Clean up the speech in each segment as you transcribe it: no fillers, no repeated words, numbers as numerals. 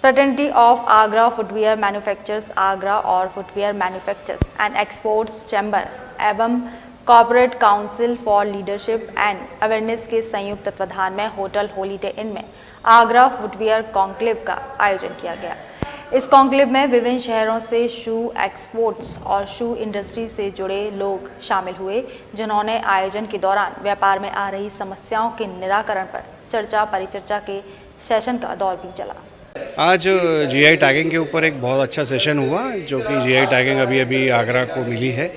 Fraternity of Agra Footwear Manufacturers Agra और Footwear Manufacturers and Exports Chamber एवं corporate council for leadership and awareness के संयुक्त तत्वाधान में होटल हॉलीडे इन में आगरा फुटवियर कॉन्क्लेव का आयोजन किया गया। इस कॉन्क्लेव में विभिन्न शहरों से शू एक्सपोर्ट्स और शू इंडस्ट्री से जुड़े लोग शामिल हुए, जिन्होंने आयोजन के दौरान व्यापार में आ रही समस्याओं के निराकरण पर चर्चा परिचर्चा के सेशन का दौर भी चला। आज जीआई टैगिंग के ऊपर एक बहुत अच्छा सेशन हुआ, जो कि जीआई टैगिंग अभी आगरा को मिली है,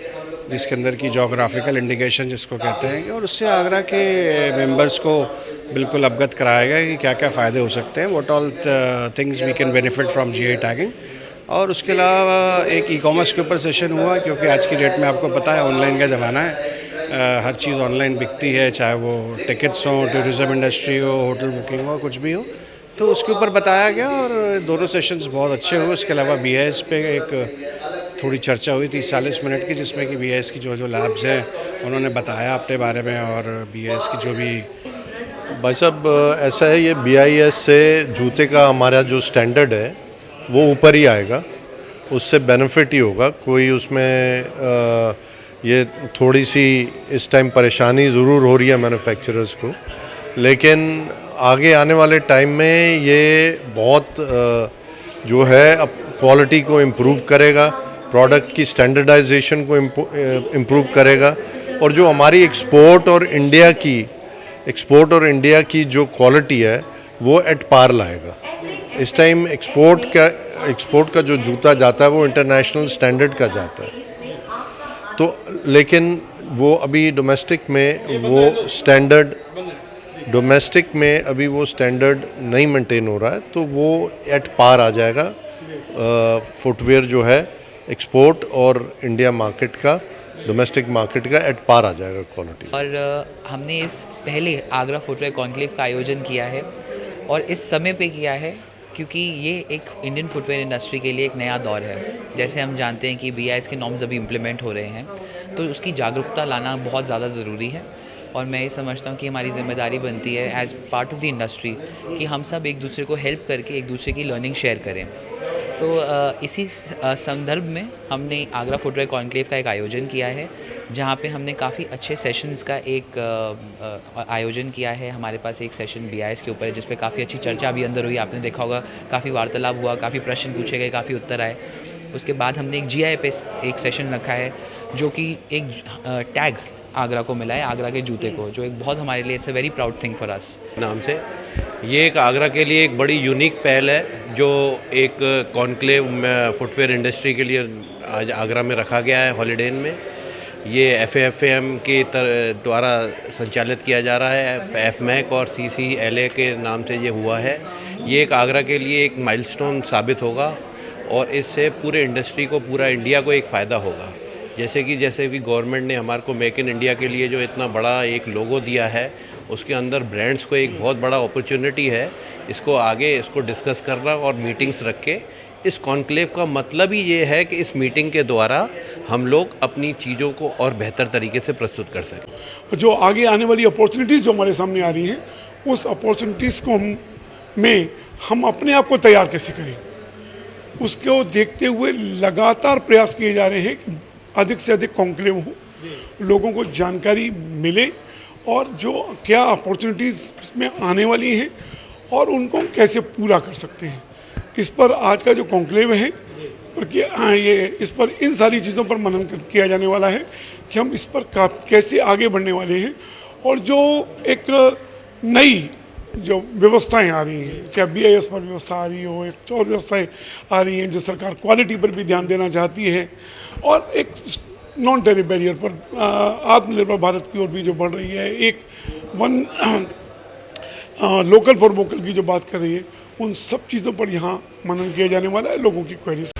जिसके अंदर की जोग्राफिकल इंडिकेशन जिसको कहते हैं, और उससे आगरा के मेंबर्स को बिल्कुल अवगत कराया गया कि क्या क्या फ़ायदे हो सकते हैं, what all things we can benefit from GI tagging. और उसके अलावा एक ई कॉमर्स के ऊपर सेशन हुआ, क्योंकि आज की डेट में आपको पता है ऑनलाइन का ज़माना है, हर चीज़ ऑनलाइन बिकती है, चाहे वो टिकट्स हों, टूरिज़्म इंडस्ट्री हो, होटल बुकिंग हो, कुछ भी हो, तो उसके ऊपर बताया गया और दोनों सेशंस बहुत अच्छे हुए। उसके अलावा बीआईएस पे एक थोड़ी चर्चा हुई 30-40 मिनट की, जिसमें कि बीआईएस की जो लैब्स हैं उन्होंने बताया अपने बारे में, और बीआईएस की जो भी भाई साहब ऐसा है, ये बीआईएस से जूते का हमारा जो स्टैंडर्ड है वो ऊपर ही आएगा, उससे बेनिफिट ही होगा। कोई उसमें ये थोड़ी सी इस टाइम परेशानी ज़रूर हो रही है मैन्युफैक्चरर्स को, लेकिन आगे आने वाले टाइम में ये बहुत जो है अब क्वालिटी को इम्प्रूव करेगा, प्रोडक्ट की स्टैंडर्डाइजेशन को इम्प्रूव करेगा, और जो हमारी एक्सपोर्ट और इंडिया की जो क्वालिटी है वो एट पार लाएगा। इस टाइम एक्सपोर्ट का जो जूता जाता है वो इंटरनेशनल स्टैंडर्ड का जाता है, तो लेकिन वो अभी डोमेस्टिक में वो स्टैंडर्ड नहीं मेंटेन हो रहा है, तो वो एट पार आ जाएगा। फुटवेयर जो है एक्सपोर्ट और इंडिया मार्केट का, डोमेस्टिक मार्केट का एट पार आ जाएगा क्वालिटी। और हमने इस पहले आगरा फुटवेयर कॉन्क्लेव का आयोजन किया है, और इस समय पे किया है क्योंकि ये एक इंडियन फुटवेयर इंडस्ट्री के लिए एक नया दौर है। जैसे हम जानते हैं कि बीआईएस के नॉर्म्स अभी इम्प्लीमेंट हो रहे हैं, तो उसकी जागरूकता लाना बहुत ज़्यादा ज़रूरी है, और मैं ये समझता हूँ कि हमारी ज़िम्मेदारी बनती है as part of the industry कि हम सब एक दूसरे को हेल्प करके एक दूसरे की लर्निंग शेयर करें। तो इसी संदर्भ में हमने आगरा फुटवेयर कॉन्क्लेव का एक आयोजन किया है, जहाँ पे हमने काफ़ी अच्छे सेशंस का एक आयोजन किया है। हमारे पास एक सेशन बीआईएस के ऊपर है, जिस पे काफ़ी अच्छी चर्चा भी अंदर हुई, आपने देखा होगा, काफ़ी वार्तालाप हुआ, काफ़ी प्रश्न पूछे गए, काफ़ी उत्तर आए। उसके बाद हमने एक जीआई पे एक सेशन रखा है, जो कि एक टैग आगरा को मिला है, आगरा के जूते को, जो एक बहुत हमारे लिए it's a very proud thing for us नाम से। ये एक आगरा के लिए एक बड़ी यूनिक पहल है, जो एक कॉन्क्लेव फुटवेयर इंडस्ट्री के लिए आज आगरा में रखा गया है हॉलीडे इन में। ये FAFM के द्वारा संचालित किया जा रहा है, FMAC और CCLA के नाम से ये हुआ है। ये एक आगरा के लिए एक माइलस्टोन साबित होगा, और इससे पूरे इंडस्ट्री को, पूरा इंडिया को एक फ़ायदा होगा। जैसे कि गवर्नमेंट ने हमारे को मेक इन इंडिया के लिए जो इतना बड़ा एक लोगो दिया है, उसके अंदर ब्रांड्स को एक बहुत बड़ा अपॉर्चुनिटी है इसको डिस्कस करना और मीटिंग्स रख के। इस कॉन्क्लेव का मतलब ही ये है कि इस मीटिंग के द्वारा हम लोग अपनी चीज़ों को और बेहतर तरीके से प्रस्तुत कर सकें। जो आगे आने वाली अपॉर्चुनिटीज़ जो हमारे सामने आ रही हैं, उस अपॉर्चुनिटीज़ को हम अपने आप को तैयार कैसे करें, उसको देखते हुए लगातार प्रयास किए जा रहे हैं कि अधिक से अधिक कॉन्क्लेव हो, लोगों को जानकारी मिले, और जो क्या अपॉर्चुनिटीज़ में आने वाली हैं और उनको कैसे पूरा कर सकते हैं। इस पर आज का जो कॉन्क्लेव है, इस पर इन सारी चीज़ों पर मनन किया जाने वाला है कि हम इस पर कैसे आगे बढ़ने वाले हैं, और जो एक नई जो व्यवस्थाएं आ रही हैं, चाहे बीआईएस पर व्यवस्था आ रही हो, एक और व्यवस्थाएं आ रही हैं जो सरकार क्वालिटी पर भी ध्यान देना चाहती है, और एक नॉन टेरिफ बैरियर पर आत्मनिर्भर भारत की ओर भी जो बढ़ रही है, एक लोकल फॉर वोकल की जो बात कर रही है, उन सब चीज़ों पर यहाँ मनन किया जाने वाला है लोगों की क्वेरीज।